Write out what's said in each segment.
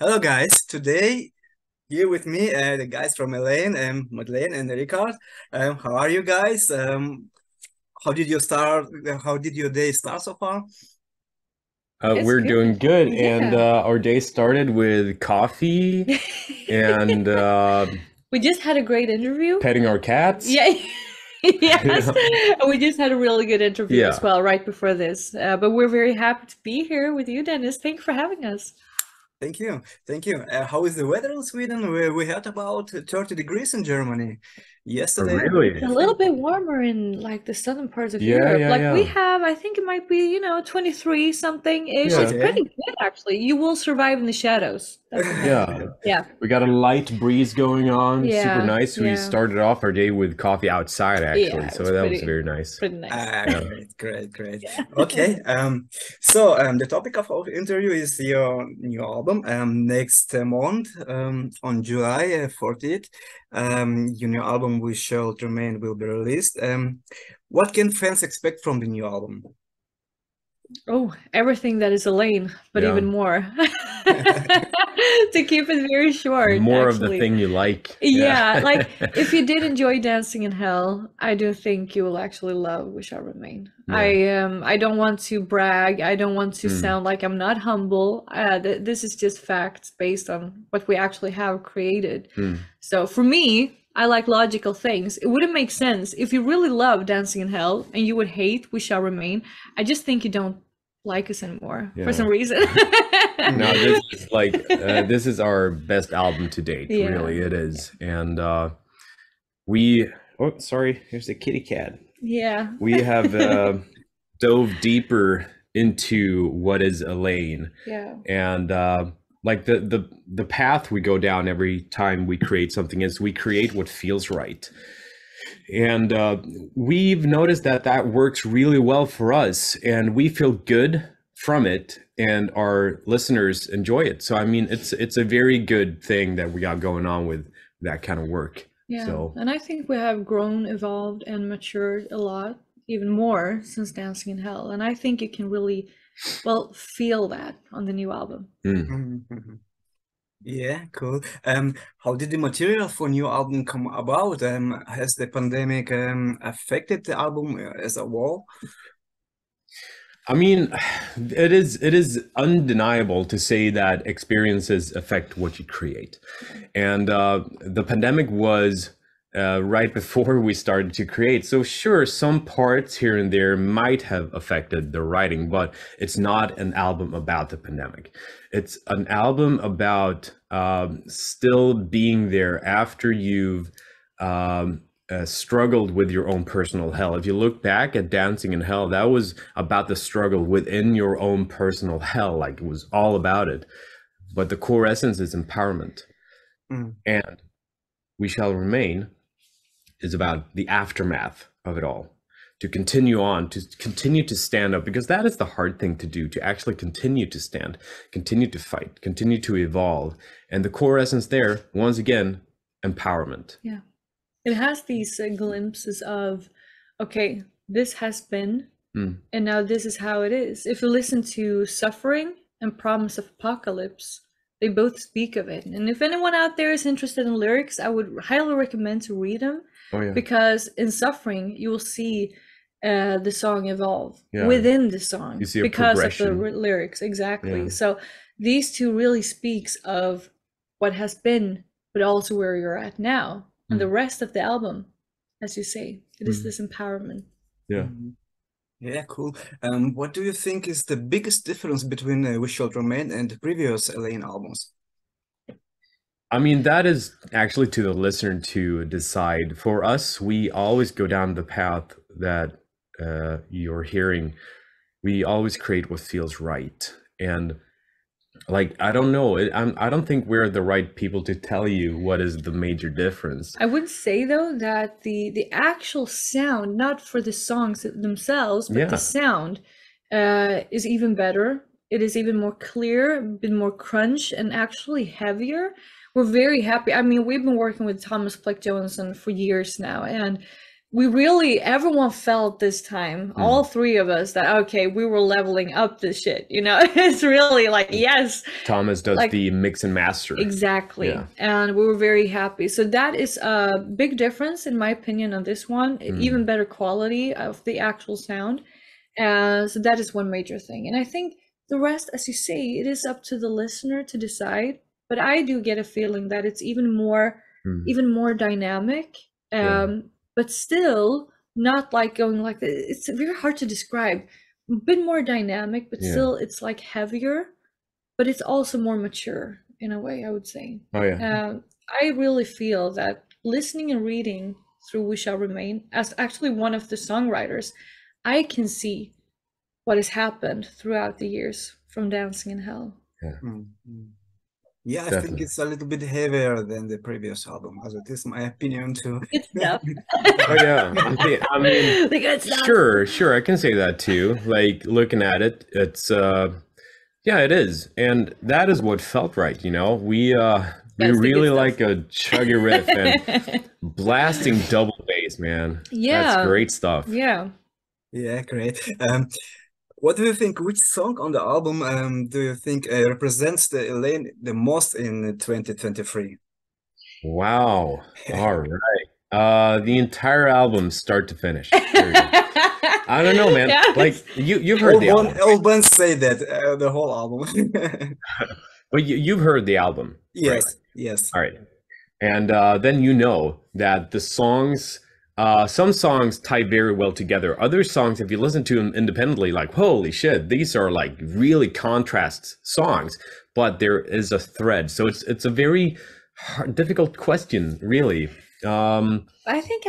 Hello guys, today here with me the guys from Eleine and Madeleine and Rikard. How are you guys? How did you start? How did your day start so far? It's We're good. doing good, and Yeah. our day started with coffee and We just had a great interview. petting our cats. Yeah. Yes. Yeah. And we just had a really good interview as Yeah. well right before this. But we're very happy to be here with you, Dennis. Thank you for having us. Thank you, thank you. How is the weather in Sweden? We had about 30 degrees in Germany Oh, yesterday, It's I a really? little think. bit warmer in like the southern parts of Yeah, Europe. yeah, Like we yeah. have, I think it might be, 23 something ish. It's Yeah, Okay. pretty good actually. You will survive in the shadows. That's for sure. yeah. Yeah. We got a light breeze going on, super Yeah. nice. We Yeah. started off our day with coffee outside, actually, Yeah. It so was that was very nice. pretty nice. Yeah. Great. Yeah. Okay. So the topic of our interview is your new album. Next month, on July 14th, your new album "We Shall Remain" will be released. What can fans expect from the new album? Oh, everything that is Elaine, but Yeah. even more. To keep it very short, More of the actually. thing you like. Yeah, Yeah. like if you did enjoy Dancing in Hell, I do think you will actually love We Shall Remain. Yeah. I don't want to brag. I don't want to Mm. sound like I'm not humble. This is just facts based on what we actually have created. Mm. So for me, I like logical things. It wouldn't make sense if you really love Dancing in Hell and you would hate We Shall Remain. I just think you don't like us anymore for some Yeah. reason. No, this is like this is our best album to date. Yeah. Really, it is. And we oh, sorry, here's a kitty cat. Yeah. We have dove deeper into what is Elaine, Yeah. and like the path we go down every time we create something is we create what feels right. And we've noticed that that works really well for us, and we feel good from it, and our listeners enjoy it. So I mean, it's a very good thing that we got going on with that kind of work. Yeah, So and I think we have grown, evolved, and matured a lot, even more since Dancing in Hell. And I think you can really, well, feel that on the new album. mm. Mhm. Yeah, cool. How did the material for new album come about? Has the pandemic affected the album as a whole? I mean, it is undeniable to say that experiences affect what you create, and the pandemic was right before we started to create. So sure, some parts here and there might have affected the writing, but it's not an album about the pandemic. It's an album about still being there after you've struggled with your own personal hell. If you look back at Dancing in Hell, that was about the struggle within your own personal hell. Like it was all about it. But the core essence is empowerment. Mm. And We Shall Remain is about the aftermath of it all. To continue on, to continue to stand up, because that is the hard thing to do, to actually continue to stand, continue to fight, continue to evolve. And the core essence there, once again, empowerment. Yeah. It has these glimpses of, okay, this has been, Mm. and now this is how it is. If you listen to Suffering and Promise of Apocalypse, they both speak of it. And if anyone out there is interested in lyrics, I would highly recommend to read them, Oh yeah. because in Suffering, you will see the song evolve Yeah. within the song You see a because of the progression. lyrics. Exactly. Yeah. So these two really speaks of what has been, but also where you're at now. And the Mm. rest of the album, as you say, it is Mm. this empowerment. Yeah. Mhm. Yeah, cool. What do you think is the biggest difference between We Shall Remain and the previous Elaine albums? I mean, that is actually to the listener to decide. For us, we always go down the path that you're hearing. We always create what feels right. And like, I don't know, I don't think we're the right people to tell you what is the major difference. I would say though that the actual sound, not for the songs themselves, but the Yeah. sound is even better. It is even more clear, a bit more crunch, and actually heavier. We're very happy. I mean, we've been working with Thomas Pleck Johansson for years now, and everyone felt this time, all three of us, that okay, we were leveling up this shit, you know. It's really like, yes, Thomas does like, the mix and master. exactly. Yeah. And we were very happy. So that is a big difference in my opinion on this one. Even better quality of the actual sound. So that is one major thing. And I think the rest, as you say, it is up to the listener to decide. But I do get a feeling that it's even more dynamic. But still not like going like, it's very hard to describe. A bit more dynamic, but still it's like heavier, but it's also more mature in a way, I would say. Oh yeah. I really feel that listening and reading through We Shall Remain, as actually one of the songwriters, I can see what has happened throughout the years from Dancing in Hell. Yeah, I think it's a little bit heavier than the previous album, as it is my opinion too. Good stuff. Oh yeah. I mean, The good stuff. sure, I can say that too. Like looking at it, it's yeah, it is, and that is what felt right. You know, we really like a chuggy riff and blasting double bass, man. Yeah, that's great stuff. Yeah. Yeah, great. What do you think? Which song on the album do you think represents the Eleine the most in 2023? Wow. All right. The entire album, start to finish. I don't know, man. Yes. Like you've heard the album. All bands say that the whole album. But you've heard the album. Yes. Right? Yes. All right. And then you know that the songs, some songs tie very well together. Other songs, if you listen to them independently, like, holy shit, these are like really contrast songs, but there is a thread. So it's a very difficult question, really. I think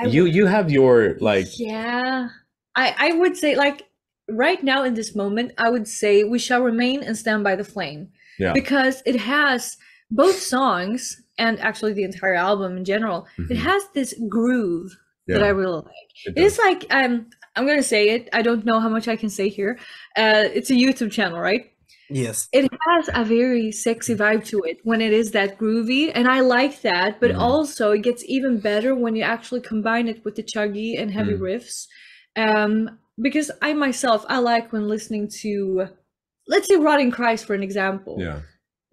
you have your like, yeah, I would say, like, right now in this moment, I would say We Shall Remain and Stand by the Flame. Yeah. Because it has both songs and actually the entire album in general, it has this groove that I really like. It's like, I'm gonna say it, I don't know how much I can say here. It's a YouTube channel, right? Yes. It has a very sexy vibe to it when it is that groovy, and I like that, but also it gets even better when you actually combine it with the chuggy and heavy riffs. Because I myself, I like when listening to, let's say, Rotting Christ for an example. yeah.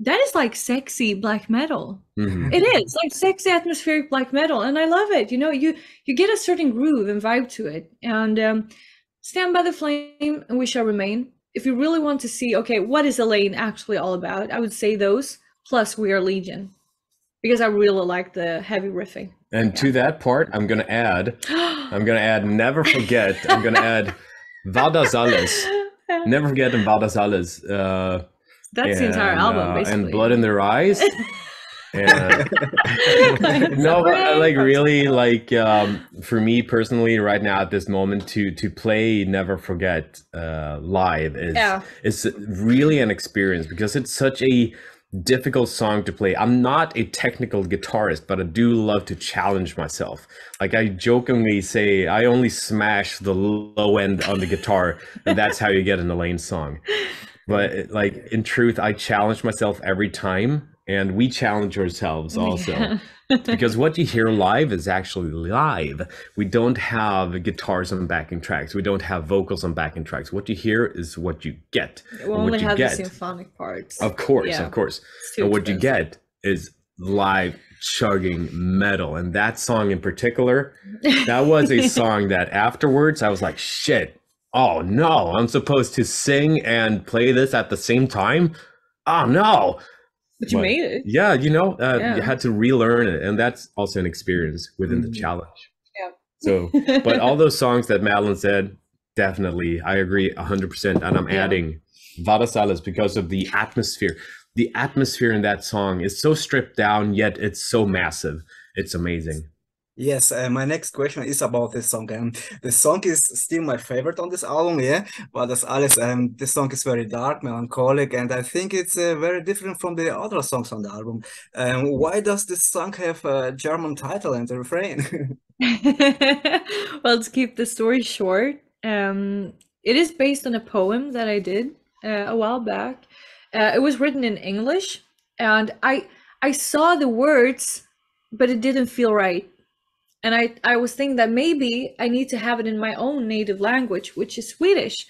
That is like sexy black metal. It is like sexy atmospheric black metal, and I love it. You know, you get a certain groove and vibe to it. And Stand by the Flame and We Shall Remain. If you really want to see, okay, what is Eleine actually all about, I would say those, plus We Are Legion, because I really like the heavy riffing. And to that part, I'm gonna add Never Forget. I'm gonna add War das alles. Never Forget and War das alles. That's the entire album, basically. And Blood in Their Eyes. And no, but I like really like for me personally right now at this moment to play Never Forget live is really an experience, because it's such a difficult song to play. I'm not a technical guitarist, but I do love to challenge myself. Like I jokingly say, I only smash the low end on the guitar, and that's how you get an Eleine song. But like in truth, I challenge myself every time, and we challenge ourselves also. Because what you hear live is actually live. We don't have guitars on backing tracks. We don't have vocals on backing tracks. What you hear is what you get. We only have the symphonic parts. Of course, of course. And what you get is live chugging metal. And that song in particular, that was a song that afterwards I was like, shit. Oh no, I'm supposed to sing and play this at the same time? Oh no. But you made it. Yeah, you know, you had to relearn it, and that's also an experience within the challenge. Yeah. So, but all those songs that Madeleine said, definitely, I agree 100%. And I'm adding War das alles because of the atmosphere. The atmosphere in that song is so stripped down, yet it's so massive. It's amazing. Yes, my next question is about this song. The song is still my favorite on this album, yeah. But das alles, this song is very dark, melancholic, and I think it's very different from the other songs on the album. Why does this song have a German title and a refrain? Well, to keep the story short, it is based on a poem that I did a while back. It was written in English, and I saw the words, but it didn't feel right. And I was thinking that maybe I need to have it in my own native language, which is Swedish.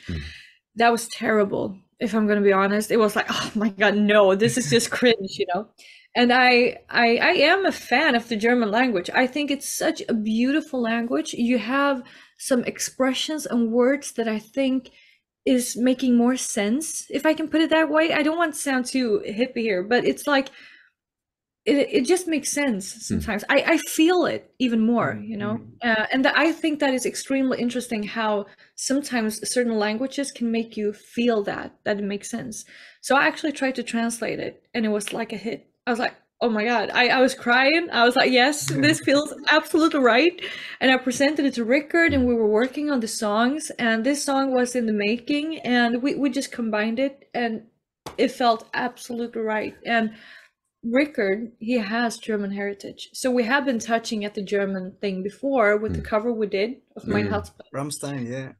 That was terrible, if I'm going to be honest. It was like, oh my God, no, this is just cringe, you know? And I am a fan of the German language. I think it's such a beautiful language. You have some expressions and words that I think is making more sense, if I can put it that way. I don't want to sound too hippie here, but it's like, it just makes sense sometimes. I feel it even more, you know? And I think that is extremely interesting how sometimes certain languages can make you feel that it makes sense. So I actually tried to translate it, and it was like a hit. I was like, oh my God, I was crying. I was like, yes, this feels absolutely right. And I presented it to Rikard, and we were working on the songs, and this song was in the making, and we just combined it, and it felt absolutely right. And Rikard, he has German heritage. So we have been touching at the German thing before with the cover we did of Mein Husband. Rammstein, yeah.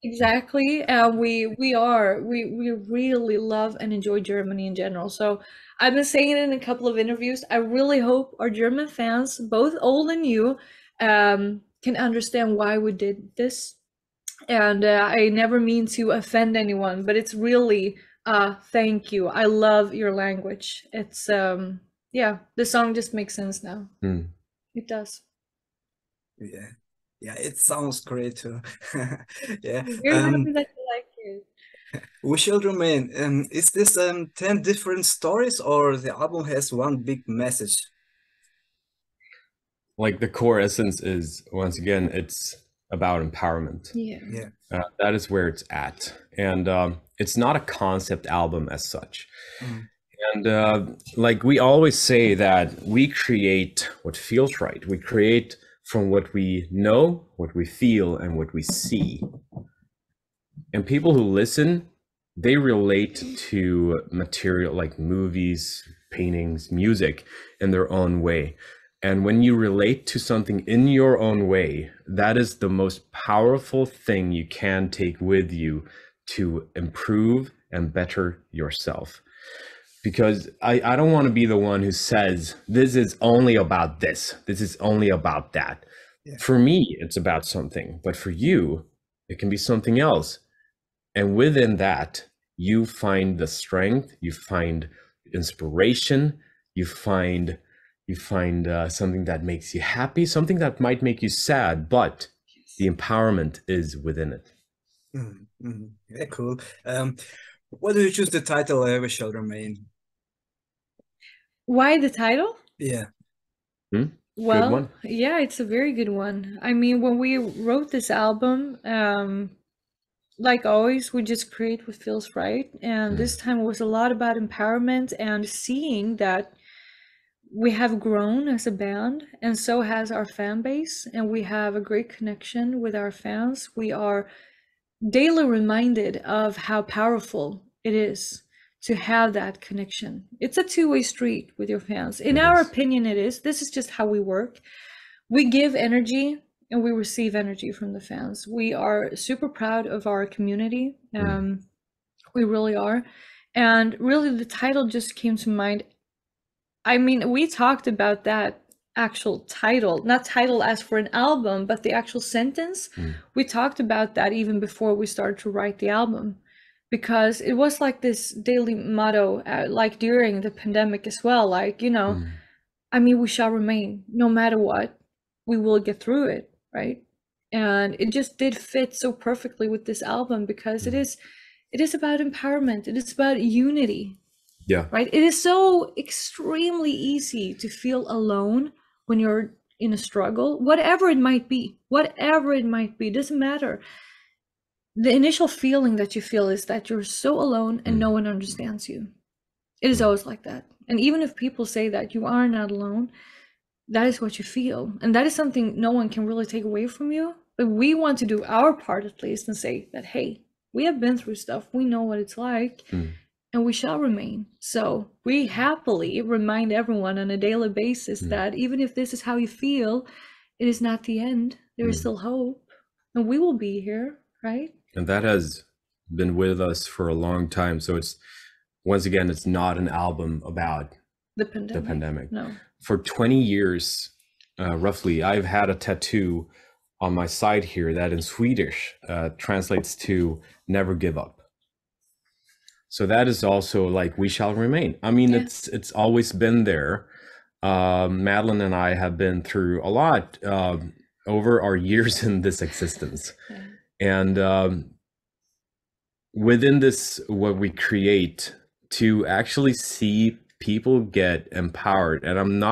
Exactly. And we really love and enjoy Germany in general. So I've been saying it in a couple of interviews. I really hope our German fans, both old and new, can understand why we did this. And I never mean to offend anyone, but it's really thank you. I love your language. It's yeah, the song just makes sense now. It does. Yeah, it sounds great too. Yeah. You're happy that you like it. We Shall Remain. Is this 10 different stories, or the album has one big message? Like the core essence is, once again, it's about empowerment. Yeah. That is where it's at. And it's not a concept album as such. And like we always say that we create what feels right. We create from what we know, what we feel, and what we see. And people who listen, they relate to material like movies, paintings, music in their own way. And when you relate to something in your own way, that is the most powerful thing you can take with you to improve and better yourself. Because I don't want to be the one who says, this is only about this is only about that. Yeah. For me, it's about something, but for you, it can be something else. And within that, you find the strength, you find inspiration, you find something that makes you happy, something that might make you sad, but the empowerment is within it. Yeah, cool. Why do you choose the title We Shall Remain? Why the title? Yeah. Well, yeah, it's a very good one. I mean, when we wrote this album, like always, we just create what feels right. And this time it was a lot about empowerment and seeing that we have grown as a band, and so has our fan base, and we have a great connection with our fans. We are daily reminded of how powerful it is to have that connection. It's a two-way street with your fans. In our opinion, it is. This is just how we work. We give energy and we receive energy from the fans. We are super proud of our community. We really are. And really the title just came to mind. I mean, we talked about that actual title, not title as for an album, but the actual sentence. We talked about that even before we started to write the album, because it was like this daily motto, like during the pandemic as well, like, you know, I mean, we shall remain no matter what, we will get through it, right? And it just did fit so perfectly with this album, because it is about empowerment. It is about unity. Yeah. Right. It is so extremely easy to feel alone when you're in a struggle, whatever it might be, doesn't matter. The initial feeling that you feel is that you're so alone and no one understands you. It is always like that. And even if people say that you are not alone, that is what you feel. And that is something no one can really take away from you. But we want to do our part at least and say that, hey, we have been through stuff. We know what it's like. And we shall remain. So we happily remind everyone on a daily basis that even if this is how you feel, it is not the end. There is still hope, and we will be here, right? And that has been with us for a long time. So it's, once again, it's not an album about the pandemic. No. For 20 years, roughly, I've had a tattoo on my side here that in Swedish translates to never give up. So that is also like we shall remain. I mean, it's always been there. Madeleine and I have been through a lot over our years in this existence. And within this, what we create, to actually see people get empowered. And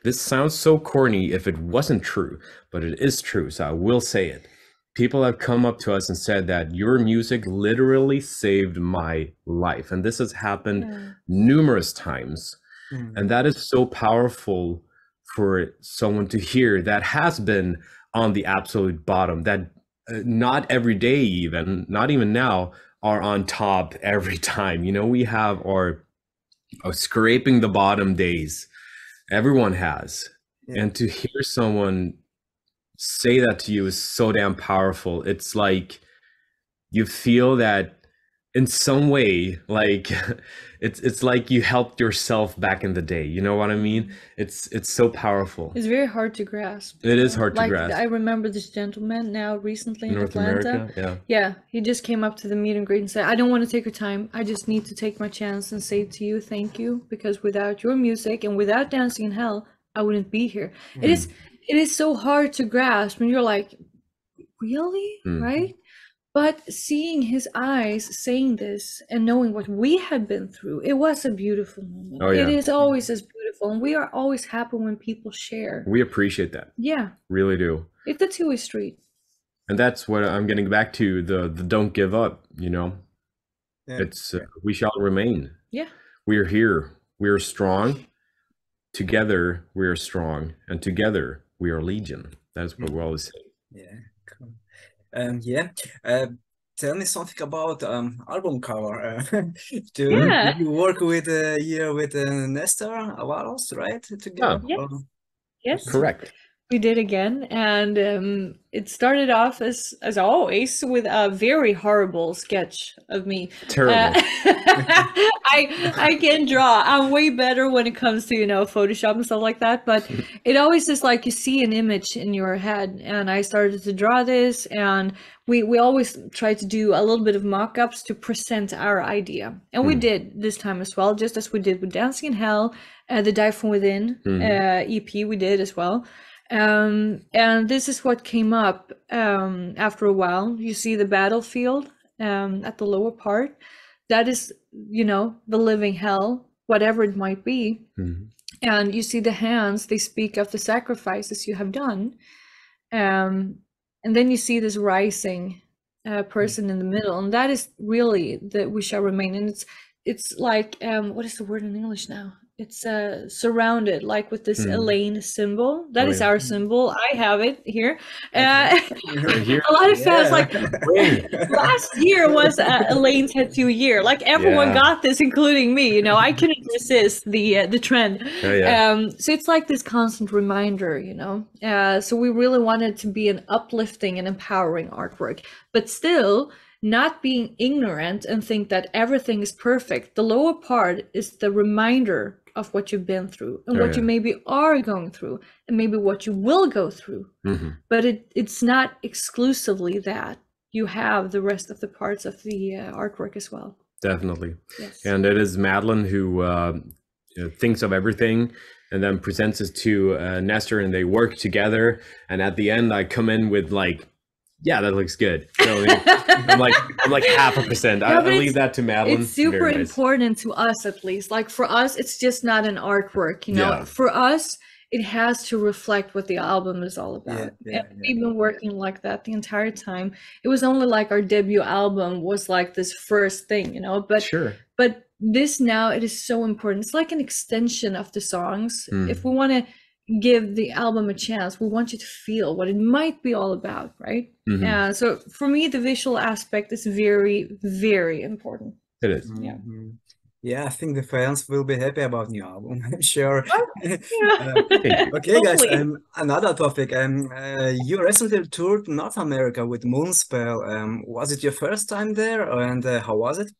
this sounds so corny if it wasn't true, but it is true. So I will say it. People have come up to us and said that your music literally saved my life. And this has happened numerous times. And that is so powerful for someone to hear that has been on the absolute bottom, that not every day, even not even now, are on top every time. You know, we have our scraping the bottom days. Everyone has. And to hear someone say that to you is so damn powerful. It's like you feel that in some way, like it's like you helped yourself back in the day. You know what I mean? It's so powerful. It's very hard to grasp. It is hard to grasp. I remember this gentleman now recently in North Atlanta. America, yeah, he just came up to the meet and greet and said, I don't want to take your time. I just need to take my chance and say to you, thank you, because without your music and without Dancing in Hell, I wouldn't be here. It is so hard to grasp when you're like, really? Right? But seeing his eyes saying this and knowing what we had been through, it was a beautiful moment. It is always as beautiful. And we are always happy when people share. We appreciate that. Yeah. Really do. It's a two-way street. And that's what I'm getting back to, the don't give up, you know. It's we shall remain. Yeah. We are here. We are strong. Together we are strong. And together we are legion. That's what we always say. Yeah, cool. Tell me something about album cover. Do you work with with Nestor Avalos, right? Together? Yes. Correct. We did again, and it started off as always with a very horrible sketch of me. Terrible. I can draw. I'm way better when it comes to Photoshop and stuff like that. But it always is like you see an image in your head, and I started to draw this, and we always try to do a little bit of mock-ups to present our idea, and we did this time as well, just as we did with Dancing in Hell, the Die From Within EP we did as well. And this is what came up after a while. You see the battlefield at the lower part. That is, the living hell, whatever it might be. And you see the hands, they speak of the sacrifices you have done. And then you see this rising person in the middle. And that is really that we shall remain. And it's like, what is the word in English now? It's surrounded, like with this Eleine symbol. That is our symbol. I have it here. A lot of fans like last year was Eleine tattoo year. Like everyone got this, including me. I couldn't resist the trend. So it's like this constant reminder. So we really wanted to be an uplifting and empowering artwork, but still not being ignorant and think that everything is perfect. The lower part is the reminder of what you've been through and what you maybe are going through and maybe what you will go through. But it's not exclusively that. You have the rest of the parts of the artwork as well. Definitely. Yes. And it is Madeleine who thinks of everything and then presents it to Nestor, and they work together. And at the end, I come in with like, yeah, that looks good. So I'm like 0.5%. I leave that to Madeleine. It's super important to us, at least. Like for us, it's just not an artwork. For us, it has to reflect what the album is all about. And we've been working like that the entire time. It was only like our debut album was like this first thing, But this now, it is so important. It's like an extension of the songs. If we want to give the album a chance, we want you to feel what it might be all about, right? So for me, the visual aspect is very, very important. It is. I think the fans will be happy about new album. I'm sure. Okay, guys, another topic. You recently toured North America with Moonspell. Was it your first time there, and how was it?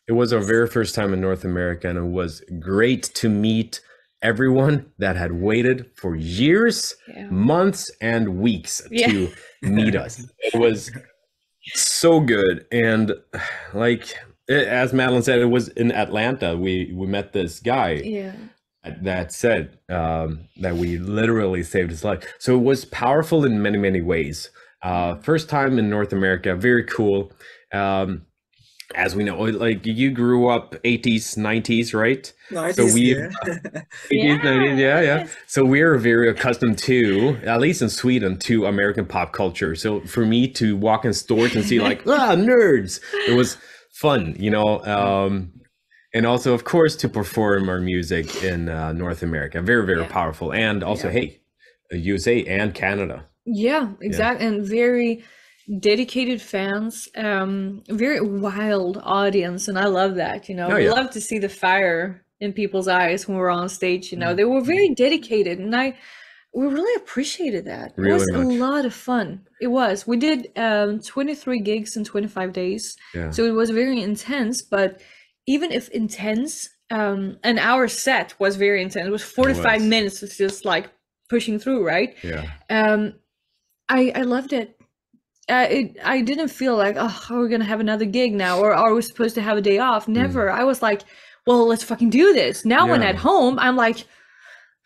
It was our very first time in North America, and it was great to meet everyone that had waited for years, months, and weeks to meet us. It was so good. And like, as Madeleine said, it was in Atlanta. We met this guy that said that we literally saved his life. So it was powerful in many, many ways. First time in North America, very cool. As we know, like you grew up 80s, 90s, right? 90s, so we 80s, 90s, So we're very accustomed to, at least in Sweden, to American pop culture. So for me to walk in stores and see like, nerds, it was fun, you know. And also, of course, to perform our music in North America, very, very powerful. And also, hey, USA and Canada. Yeah, exactly. And very dedicated fans, very wild audience, and I love that. You know, we love to see the fire in people's eyes when we're on stage. You know, they were very dedicated, and we really appreciated that. It was a lot of fun. It was. We did 23 gigs in 25 days, so it was very intense. But even if intense, an hour set was very intense. It was 45 minutes. It's just like pushing through, right? I loved it. I didn't feel like, oh, are we gonna have another gig now, or are we supposed to have a day off? Never. I was like, well, let's fucking do this. Now when at home, I'm like,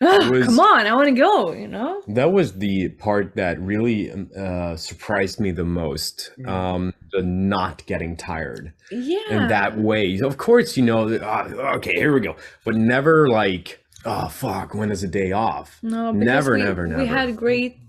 come on, I want to go, you know? That was the part that really surprised me the most, the not getting tired in that way. Of course, you know, okay, here we go. But never like, oh, fuck, when is a day off? No, never. We had great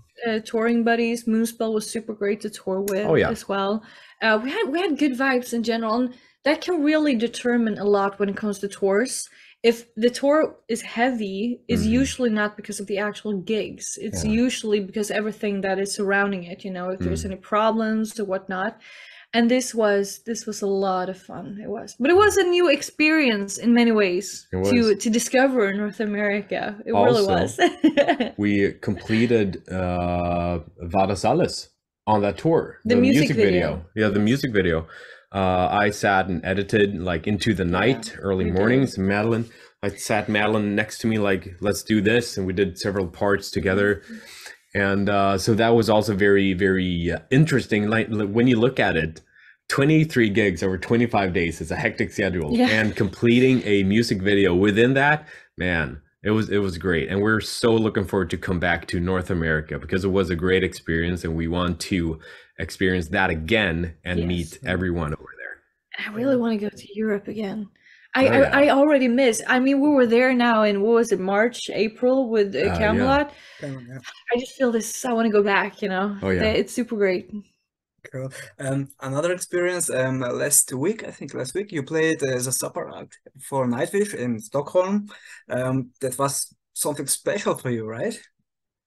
touring buddies. Moonspell was super great to tour with as well. We had good vibes in general, and that can really determine a lot when it comes to tours. If the tour is heavy, it's usually not because of the actual gigs. It's usually because everything that is surrounding it, you know, if there's any problems or whatnot. And this was a lot of fun. It was, but it was a new experience in many ways to discover North America. It also, really was. We completed Vada Salas on that tour. The music video. Yeah, the music video. I sat and edited like into the night, early mornings. Madeleine, I sat Madeleine next to me, like, let's do this, and we did several parts together. And so that was also very, very interesting. Like when you look at it, 23 gigs over 25 days is a hectic schedule, and completing a music video within that, man, it was great. And we're so looking forward to come back to North America because it was a great experience, and we want to experience that again and meet everyone over there. I really want to go to Europe again. I already miss. I mean, we were there now in, what was it, March, April with Camelot. I just feel this. I want to go back. You know, it's super great. Cool. Another experience. Last week you played as a supper act for Nightwish in Stockholm. That was something special for you, right?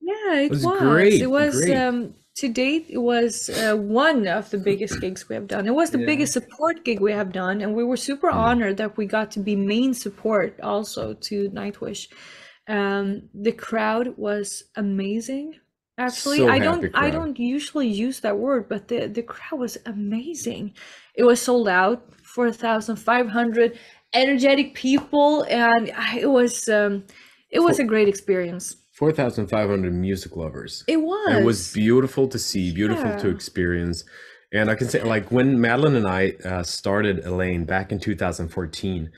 Yeah, it was great. It was great. To date, it was one of the biggest gigs we have done. It was the biggest support gig we have done, and we were super honored that we got to be main support also to Nightwish. The crowd was amazing. Actually, so I don't usually use that word, but the crowd was amazing. It was sold out, 4,500 energetic people, and it was a great experience. 4,500 music lovers. It was. It was beautiful to see, beautiful to experience. And I can say, like, when Madeleine and I started Eleine back in 2014,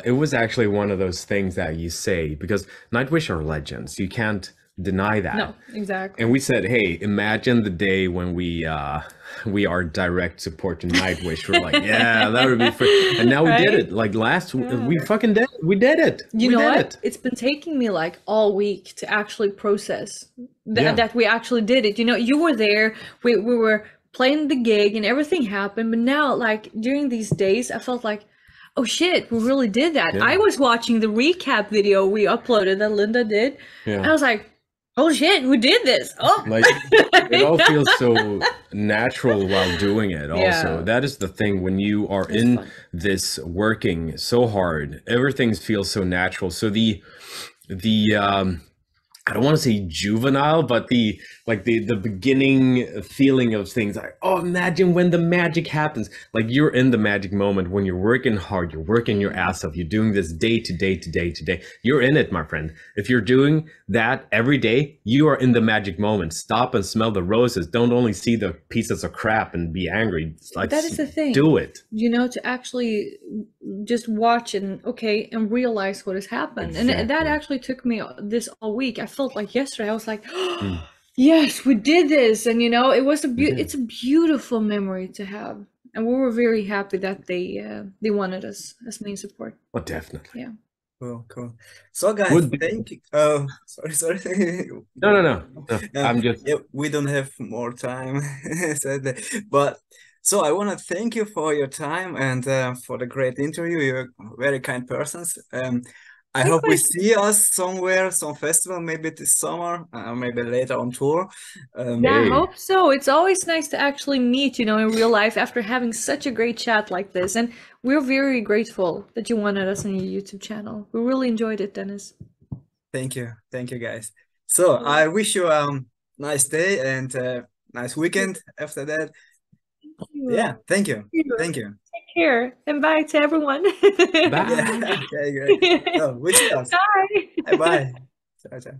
it was actually one of those things that you say, because Nightwish are legends. You can't deny that. No, exactly. And we said, hey, imagine the day when we are direct support to Nightwish. We're like, yeah, that would be fun. And now we did it. Like we fucking did it. We did it. You know what? It's been taking me like all week to actually process that we actually did it. You know, you were there. We were playing the gig and everything happened. But now, like during these days, I felt like, oh shit, we really did that. Yeah. I was watching the recap video we uploaded that Linda did. Yeah. And I was like, oh shit, we did this. Oh, like it all feels so natural while doing it. Also, that is the thing when you are in this working so hard, everything feels so natural. So the I don't want to say juvenile, but the beginning feeling of things like, oh, imagine when the magic happens. Like you're in the magic moment when you're working hard, you're working your ass off, you're doing this day to day to day to day. You're in it, my friend. If you're doing that every day, you are in the magic moment. Stop and smell the roses. Don't only see the pieces of crap and be angry. Like, that is the thing. Do it. You know, to actually just watch and realize what has happened. Exactly. And that actually took me this all week. I felt like yesterday I was like, oh, yes, we did this. And you know, it was it's a beautiful memory to have. And we were very happy that they wanted us as main support. Oh, definitely. Yeah. Cool. So guys, thank you. Oh, sorry. No. I'm just. Yeah, we don't have more time, sadly. But so I want to thank you for your time and for the great interview. You're very kind persons. I hope we see us somewhere, some festival, maybe this summer, maybe later on tour. I hope so. It's always nice to actually meet, you know, in real life after having such a great chat like this. And we're very grateful that you wanted us on your YouTube channel. We really enjoyed it, Dennis. Thank you, guys. So I wish you a nice day and nice weekend after that. Yeah, thank you. Thank you. Take care and bye to everyone. Bye. Yeah, okay, great. So, wish us. Bye. Bye. Ciao, ciao.